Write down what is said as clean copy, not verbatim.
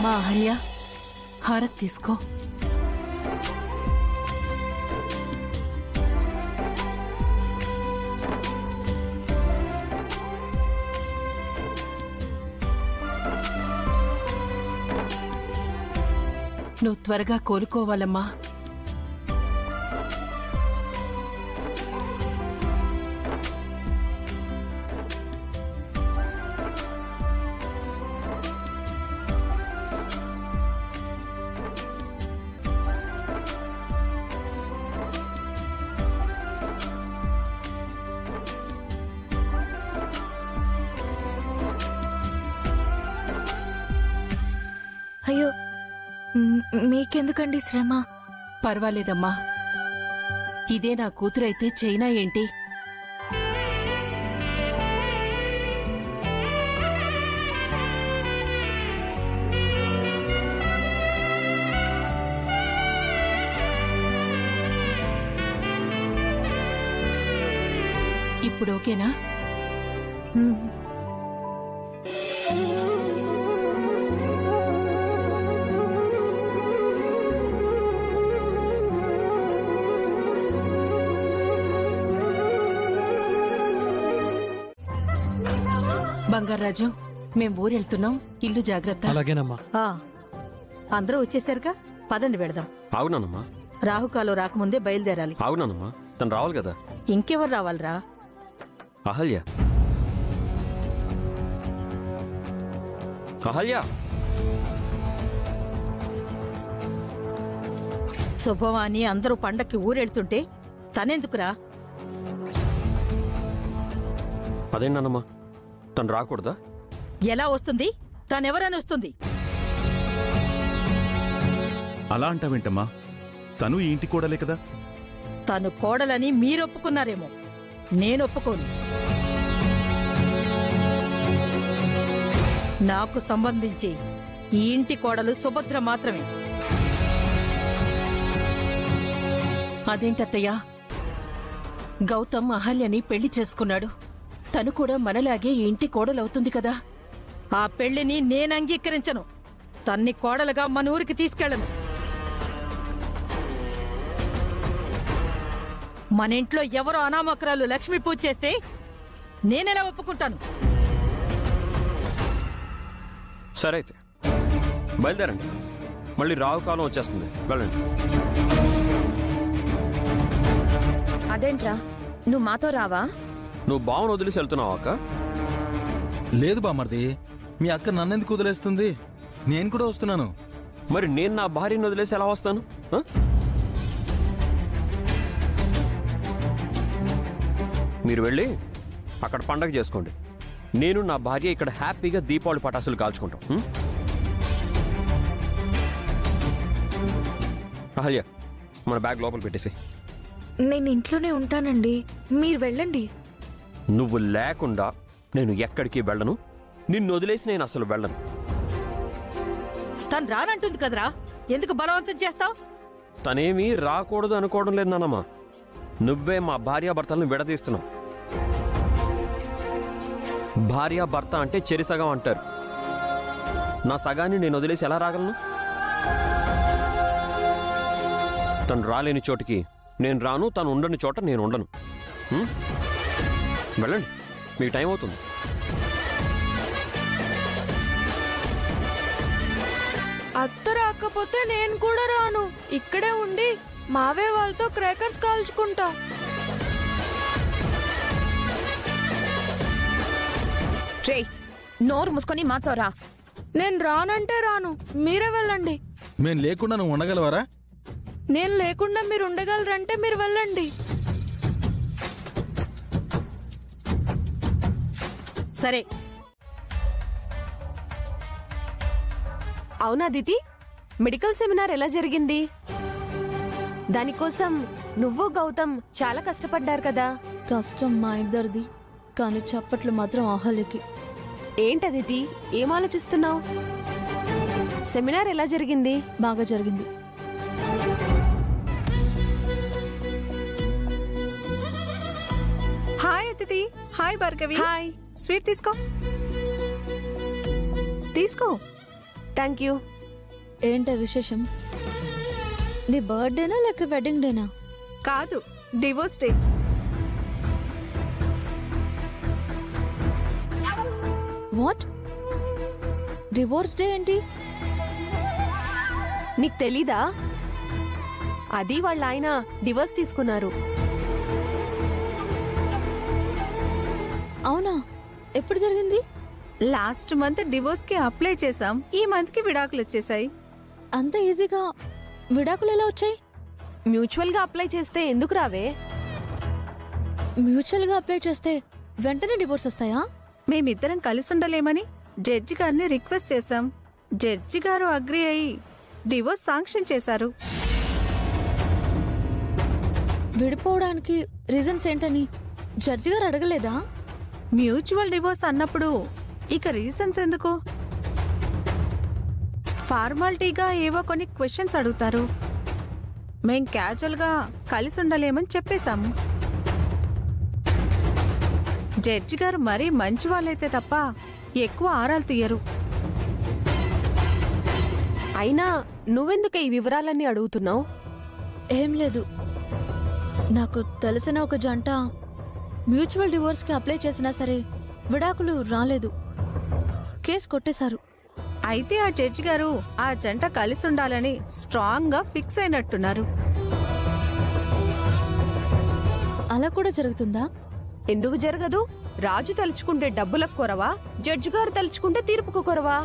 అమ్మా అహల్య, హారతి తీసుకో. నువ్వు త్వరగా కోలుకోవాలమ్మా. అయ్యో, మీకెందుకండి శ్రమ? పర్వాలేదమ్మా. ఇదే నా కూతురైతే చైనా ఏంటి? ఇప్పుడు ఓకేనా? బంగారాజు, మేం ఊరెళ్తున్నాం, ఇల్లు జాగ్రత్త. అలాగేనమ్మా. అందరూ వచ్చేసరిగా పదండి వెళదాం. అవునమ్మా. రాహుకాలు రాకముందే బయలుదేరాలి. అవునమ్మా, తను రావాలి కదా. ఇంకెవరు రావాలరా? అహల్య. అహల్య. శుభవాని అందరూ పండక్కి ఊరెళ్తుంటే తనెందుకురా? అదేంటమ్మా, తను రాకూడదా? ఎలా వస్తుంది? తనెవరని వస్తుంది? అలా అంటావేంటమ్మా? తను ఈ ఇంటి కోడలే కదా. తను కోడలని మీరొప్పుకున్నారేమో, నేనొప్పుకోను. నాకు సంబంధించి ఈ ఇంటి కోడలు సుభద్ర మాత్రమే. అదేంటత్తయ్యా, గౌతమ్ అహల్యని పెళ్లి చేసుకున్నాడు. తను కూడా మనలాగే ఈ ఇంటి కోడలవుతుంది కదా. ఆ పెళ్లిని నేను అంగీకరించను. తన్ని కోడలుగా మన ఊరికి తీసుకెళ్లను. మన ఇంట్లో ఎవరో అనామకురాలు లక్ష్మీ పూజ చేస్తే నేనెలా ఒప్పుకుంటాను? సరే అయితే బయలుదేరండి. మళ్ళీ రాహుకాలం వచ్చేస్తుంది, వెళ్ళండి. అదేంట్రా, నువ్వు మాతో రావా? నువ్వు బావను వదిలేసి వెళ్తున్నావు అక్క? లేదు బామర్ది, మీ అక్క నన్నెందుకు వదిలేస్తుంది? నేను కూడా వస్తున్నాను. మరి నేను నా భార్యను వదిలేసి ఎలా వస్తాను? మీరు వెళ్ళి అక్కడ పండగ చేసుకోండి. నేను నా భార్య ఇక్కడ హ్యాపీగా దీపావళి పటాసులు కాల్చుకుంటాం. అహల్య, మన బ్యాగ్ లోపల పెట్టేసి. నేను ఇంట్లోనే ఉంటానండి, మీరు వెళ్ళండి. నువ్వు లేకుండా నేను ఎక్కడికి వెళ్ళను. నిన్ను వదిలేసి నేను అసలు వెళ్ళను. తను రానంటుంది కదరా, ఎందుకు బలవంతం చేస్తావు? తనేమీ రాకూడదు అనుకోవడం లేదు నాన్నమ్మా. నువ్వే మా భార్యాభర్తలను విడదీస్తున్నావు. భార్యాభర్త అంటే చెరి సగం అంటారు. నా సగాన్ని నేను వదిలేసి ఎలా రాగలను? తను రాలేని చోటికి నేను రాను, తను ఉండని చోట నేను ఉండను. వెళ్ళండి, మీకు టైం అవుతుంది. అత్త రాకపోతే నేను కూడా రాను. ఇక్కడే ఉండి మావే వాళ్ళతో క్రాకర్స్ కాల్చుకుంటా. రే, నోరు మూసుకొని మాతో రా. నేను రానంటే రాను, మీరే వెళ్ళండి. మేం లేకుండా నువ్వు ఉండగలవరా? నేను లేకుండా మీరు ఉండగలరంటే మీరు వెళ్ళండి. సరే. అవునా దితి, మెడికల్ సెమినార్ ఎలా జరిగింది? దానికోసం నువ్వు గౌతమ్ చాలా కష్టపడ్డారు కదా. కష్టం మా ఇద్దరిది, కానీ చప్పట్లు మాత్రం అహల్యకి. ఏంటదితి, ఏం ఆలోచిస్తున్నావు? సెమినార్ ఎలా జరిగింది? బాగా జరిగింది. హాయ్ అతిథి. హాయ్ భార్గవి. హాయ్. స్వీట్ తీసుకో. తీసుకో. Thank you. ఏంట విశేషం? నీ బర్త్డేనా లేక వెడ్డింగ్ డేనా? కాదు, divorce day. What? Divorce day ఏంటి? నీకు తెలీదా? అది వాళ్ళ ఆయన డివోర్స్ తీసుకున్నారు. అవునా? ఎప్పుడు జరిగింది? లాస్ట్ మంత్ డివోర్స్ కి అప్లై చేసాం. ఈ మంత్ కి విడాకులు వచ్చేసాయి. అంత ఈజీగా విడాకులు ఎలా వచ్చాయి? మ్యూచువల్ గా అప్లై చేస్తే ఎందుకు రావే? మ్యూచువల్ గా అప్లై చేస్తే వెంటనే డివోర్స్ వస్తాయా? మేమిద్దరం కలిసి ఉండలేమని జడ్జి గారిని రిక్వెస్ట్ చేశాం. జడ్జి గారు అగ్రి అయి డివోర్స్ శాంక్షన్ చేశారు. విడిపోవడానికి రీజన్స్ ఏంటని జడ్జి గారు అడగలేదా? మ్యూచువల్ డివోర్స్ అన్నప్పుడు ఇక రీజన్స్ ఎందుకు? ఫార్మాలిటీగా ఏవో కొన్ని క్వశ్చన్స్ అడుగుతారు. మేం క్యాజువల్ గా కలిసి ఉండలేమని చెప్పేశాము. జడ్జి గారు మరీ మంచి వాళ్ళైతే తప్ప ఎక్కువ ఆరాలు తీయరు. అయినా నువ్వెందుకు ఈ వివరాలన్నీ అడుగుతున్నావు? ఏం లేదు, నాకు తెలిసిన ఒక జంట మ్యూచువల్ డివోర్స్ కి అప్లై చేసినా సరే విడాకులు రాలేదు, కేసు కొట్టేశారు. అయితే ఆ జడ్జి గారు ఆ జంట కలిసి ఉండాలని స్ట్రాంగ్ గా ఫిక్స్ అయినట్టున్నారు. అలా కూడా జరుగుతుందా? ఎందుకు జరగదు? రాజు తలుచుకుంటే డబ్బులకు కొరవా, జడ్జి గారు తలుచుకుంటే తీర్పుకు కొరవా?